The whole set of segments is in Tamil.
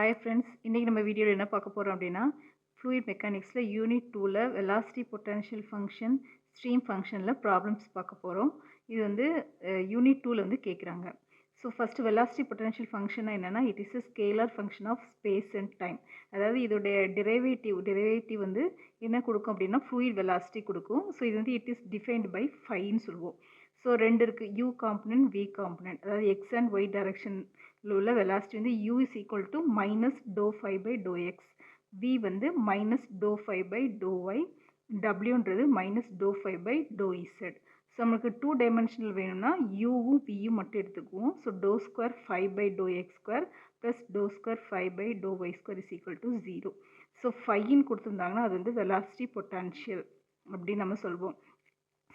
ஹாய் ஃப்ரெண்ட்ஸ், இன்றைக்கி நம்ம வீடியோவில் என்ன பார்க்க போகிறோம் அப்படின்னா ஃப்ளூயிட் மெக்கானிக்ஸில் யூனிட் 2ல் வெலாசிட்டி பொட்டன்ஷியல் ஃபங்க்ஷன் ஸ்ட்ரீம் ஃபங்க்ஷனில் ப்ராப்ளம்ஸ் பார்க்க போகிறோம். இது வந்து யூனிட் 2ல் வந்து கேட்குறாங்க. ஸோ ஃபஸ்ட்டு வெலாசிட்டி பொட்டன்ஷியல் ஃபங்க்ஷன்னா என்னென்னா it is a scalar function of space and time. அதாவது இதோடைய டெரிவேட்டிவ் வந்து என்ன கொடுக்கும் அப்படின்னா ஃப்ளூயிட் வெலாசிட்டி கொடுக்கும். ஸோ இது வந்து இட் இஸ் டிஃபைன்டு பை ஃபைன்னு சொல்லுவோம். ஸோ ரெண்டு இருக்குது, u காம்பனன்ட் v காம்பனன்ட். அதாவது x அண்ட் y டைரக்ஷனில் உள்ள வெலாசிட்டி வந்து u is equal to minus do phi by to X, v வந்து minus do phi by to Y, wன்றது minus do phi by to Z. So நமக்கு 2 டைமென்ஷனல் வேணும்னா யூவும் வியும் மட்டும் எடுத்துக்குவோம். So do square phi by to X square plus to square phi by to Y square is equal to 0. So ஃபைன்னு கொடுத்துருந்தாங்கன்னா அது வந்து வெலாசிட்டி பொட்டன்ஷியல் அப்படின்னு நம்ம சொல்வோம்.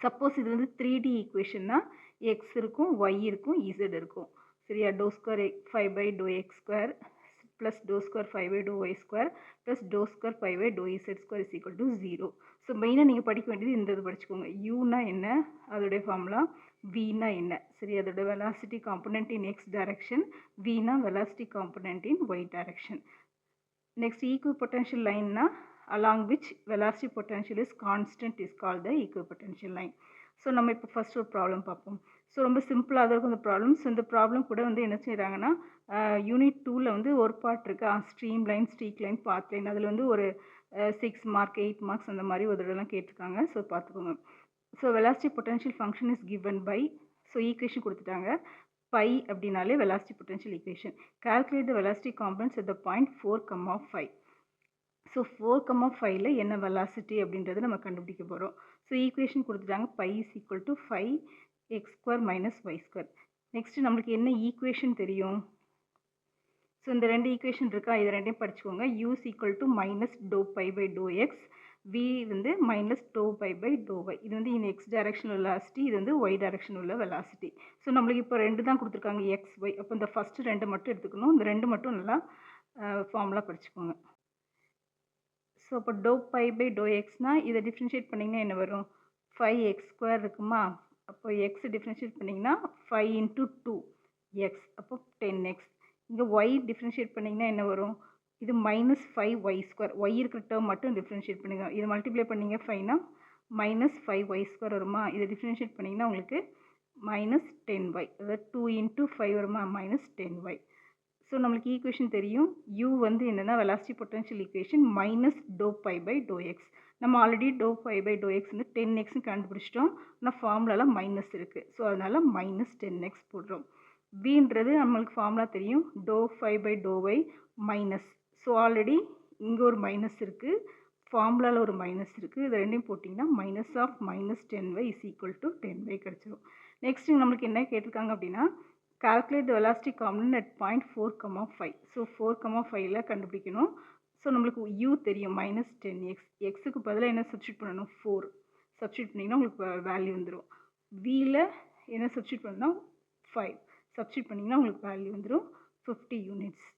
சப்போஸ் இது வந்து 3D ஈக்குவேஷன்னா எக்ஸ் இருக்கும், ஒய் இருக்கும், இசட் இருக்கும். சரியா? Doe square phi by to X square plus to square phi by to Y square plus to square phi by to z square is equal to 0. So மெயினாக நீங்கள் படிக்க வேண்டியது இந்த இது படிச்சுக்கோங்க. யூனா என்ன, அதோடைய ஃபார்முலா, வினா என்ன. சரி, அதோட velocity component in X direction, வினா velocity component in Y direction. Next equipotential லைன்னா along which velocity potential is constant is called the equipotential line. So நம்ம இப்போ ஃபஸ்ட் ஒரு ப்ராப்ளம் பார்ப்போம். ஸோ ரொம்ப சிம்பிளாக தான் இருக்கும் இந்த ப்ராப்ளம். ஸோ இந்த ப்ராப்ளம் கூட வந்து என்ன செய்கிறாங்கன்னா யூனிட் 2ல் வந்து ஒரு பார்ட் இருக்குது, stream line, streak line, path line. அதில் வந்து ஒரு 6 மார்க் 8 மார்க்ஸ் அந்த மாதிரி ஒரு தடவைலாம் கேட்டிருக்காங்க. ஸோ பார்த்துக்கோங்க. So velocity potential function is given by, so equation கொடுத்துட்டாங்க. பை அப்படின்னாலே velocity potential equation. Calculate the velocity components at the point 4,5. So 4,5ல் என்ன வெலாசிட்டி அப்படின்றத நம்ம கண்டுபிடிக்க போகிறோம். ஸோ ஈக்குவேஷன் கொடுத்துட்டாங்க, phi is equal to 5x square minus Y square. Next நம்மளுக்கு என்ன ஈக்குவேஷன் தெரியும்? ஸோ இந்த ரெண்டு ஈக்குவேஷன் இருக்கா, இது ரெண்டையும் படிச்சுக்கோங்க. u is equal to minus to phi by to X, v வந்து minus to phi by to y. இது வந்து இந்த எக்ஸ் டைரக்ஷன் வெலாசிட்டி, இது வந்து ஒய் டைரக்ஷன் உள்ள வெலாசிட்டி. ஸோ நம்மளுக்கு இப்போ ரெண்டு தான் கொடுத்துருக்காங்க, எக்ஸ் ஒய். அப்போ இந்த ஃபஸ்ட்டு ரெண்டு மட்டும் எடுத்துக்கணும். இந்த ரெண்டு மட்டும் நல்லா ஃபார்முலா படிச்சுக்கோங்க. ஸோ அப்போ டோ பை பை டோ எக்ஸ்னால் இதை டிஃப்ரென்ஷியேட் பண்ணிங்கன்னா என்ன வரும்? 5x ஸ்கொயர் இருக்குமா? அப்போ எக்ஸ் டிஃப்ரென்ஷியேட் பண்ணிங்கன்னா 5 இன்ட்டு 2x, அப்போ 10x. இங்கே ஒய் டிஃப்ரென்ஷியேட் பண்ணிங்கன்னா என்ன வரும்? இது மைனஸ் 5y ஸ்கொயர், ஒய் இருக்கிற டேர்ம் மட்டும் டிஃப்ரென்ஷியேட் பண்ணிங்க. இது மல்டிப்ளை பண்ணிங்க 5னா மைனஸ் 5y ஸ்கொயர் வருமா? இதை டிஃப்ரென்ஷியேட் பண்ணிங்கன்னா உங்களுக்கு மைனஸ் 10y, அதாவது 2 இன்ட்டு 5 வருமா? Minus 10y. ஸோ நம்மளுக்கு ஈக்குவேஷன் தெரியும். u வந்து என்னென்னா velocity potential equation minus to phi by to X. நம்ம already do phi by to X வந்து 10xன்னு கண்டுபிடிச்சிட்டோம். ஆனால் ஃபார்முலாவில் மைனஸ் இருக்குது. ஸோ அதனால் மைனஸ் 10x போடுறோம். வின்றது நம்மளுக்கு ஃபார்முலா தெரியும், doe phi by to y minus. So already இங்கே ஒரு மைனஸ் இருக்குது, ஃபார்முலாவில் ஒரு மைனஸ் இருக்குது. இது ரெண்டையும் போட்டிங்கன்னா minus of minus 10y is equal to 10y கிடச்சிரும். நெக்ஸ்ட் நம்மளுக்கு என்ன கேட்டிருக்காங்க அப்படின்னா calculate the velocity component at point 4,5. So 4,5ல் கண்டுபிடிக்கணும். ஸோ நம்மளுக்கு u தெரியும் மைனஸ் 10x, எக்ஸுக்கு பதிலாக என்ன சப்ஸ்டியூட் பண்ணணும்? 4 சப்ஸ்டியூட் பண்ணிங்கன்னா உங்களுக்கு வேல்யூ வந்துடும். வியில் என்ன சப்ஸ்டியூட் பண்ணணும்? 5 சப்ஸ்டியூட் பண்ணிங்கன்னா உங்களுக்கு வேல்யூ வந்துடும் 50 யூனிட்ஸ்.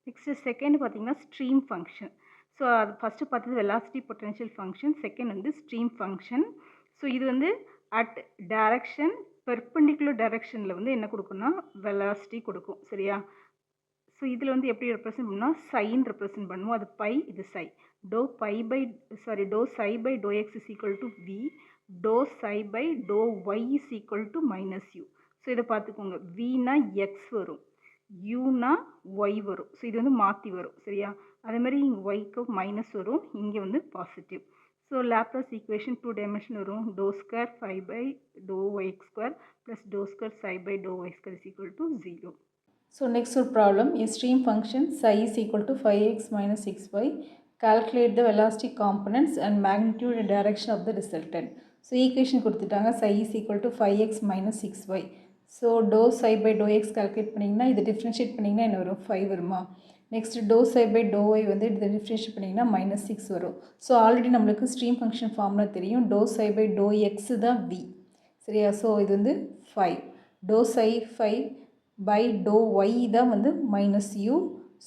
நெக்ஸ்ட்டு செகண்ட் பார்த்தீங்கன்னா ஸ்ட்ரீம் ஃபங்க்ஷன். ஸோ அது ஃபஸ்ட்டு பார்த்தது வெலாசிட்டி பொட்டன்ஷியல் ஃபங்க்ஷன், செகண்ட் வந்து ஸ்ட்ரீம் ஃபங்க்ஷன். ஸோ இது வந்து அட் டைரக்ஷன் பெர்பெண்டிகுலர் டைரக்ஷனில் வந்து என்ன கொடுக்குன்னா வெலாசிட்டி கொடுக்கும். சரியா? ஸோ இதில் வந்து எப்படி ரெப்ரசன்ட் பண்ணால் சைன் ரெப்ரசன்ட் பண்ணுவோம். அது பை, இது psi. Do psi by to X is equal to V, do psi by to Y is equal to minus U. So இதை பார்த்துக்கோங்க, வினா எக்ஸ் வரும், யூனா ஒய் வரும். ஸோ இது வந்து மாற்றி வரும். சரியா? அதேமாதிரி இங்கே ஒய்க்கு மைனஸ் வரும், இங்கே வந்து positive. So Laplace equation 2 dimension வரும், do square phi by to Y square plus to square psi by to Y square is equal to 0. So next problem, a stream function psi is equal to 5x minus 6y. Calculate the velocity components and magnitude and direction of the resultant. So equation கொடுத்துட்டாங்க, psi is equal to 5x minus 6y. So dou psi by dou x calculate பண்ணிங்கன்னா இது differentiate பண்ணிங்கன்னா என்ன வரும்? 5 வருமா? Next dou psi by dou y வந்து இது differentiate பண்ணிங்கன்னா minus 6 வரும். So already நம்மளுக்கு stream function formula தெரியும், dou psi by dou x தான் v. சரியா? So இது வந்து 5. dou psi 5 by dou y தான் வந்து minus u.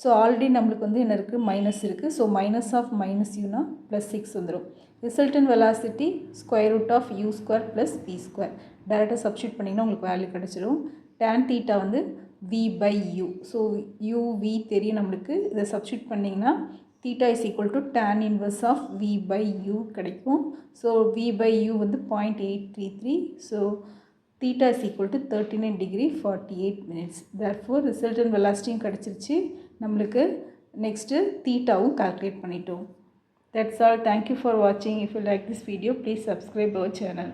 ஸோ ஆல்ரெடி நம்மளுக்கு வந்து என்ன இருக்குது? மைனஸ் இருக்குது. ஸோ மைனஸ் ஆஃப் மைனஸ் யூனா ப்ளஸ் 6 வந்துடும். Resultant velocity square root of u square plus v square. டேரெக்டாக சப்ஸ்டியூட் பண்ணிங்கன்னா உங்களுக்கு வேல்யூ கிடச்சிடும். tan தீட்டா வந்து v by u. So u v தெரியும் நம்மளுக்கு. இதை சப்ஸ்டியூட் பண்ணிங்கன்னா theta is equal to tan inverse of v by u கிடைக்கும். ஸோ v by u வந்து 0.833. So theta is equal to 39 degree 48 minutes. Therefore resultant velocity கிடச்சிருச்சு. நம்மளுக்கு நெக்ஸ்ட்டு தீட்டாவும் கால்குலேட் பண்ணிட்டோம். That's all. Thank you for watching. If you like this video, please subscribe our channel.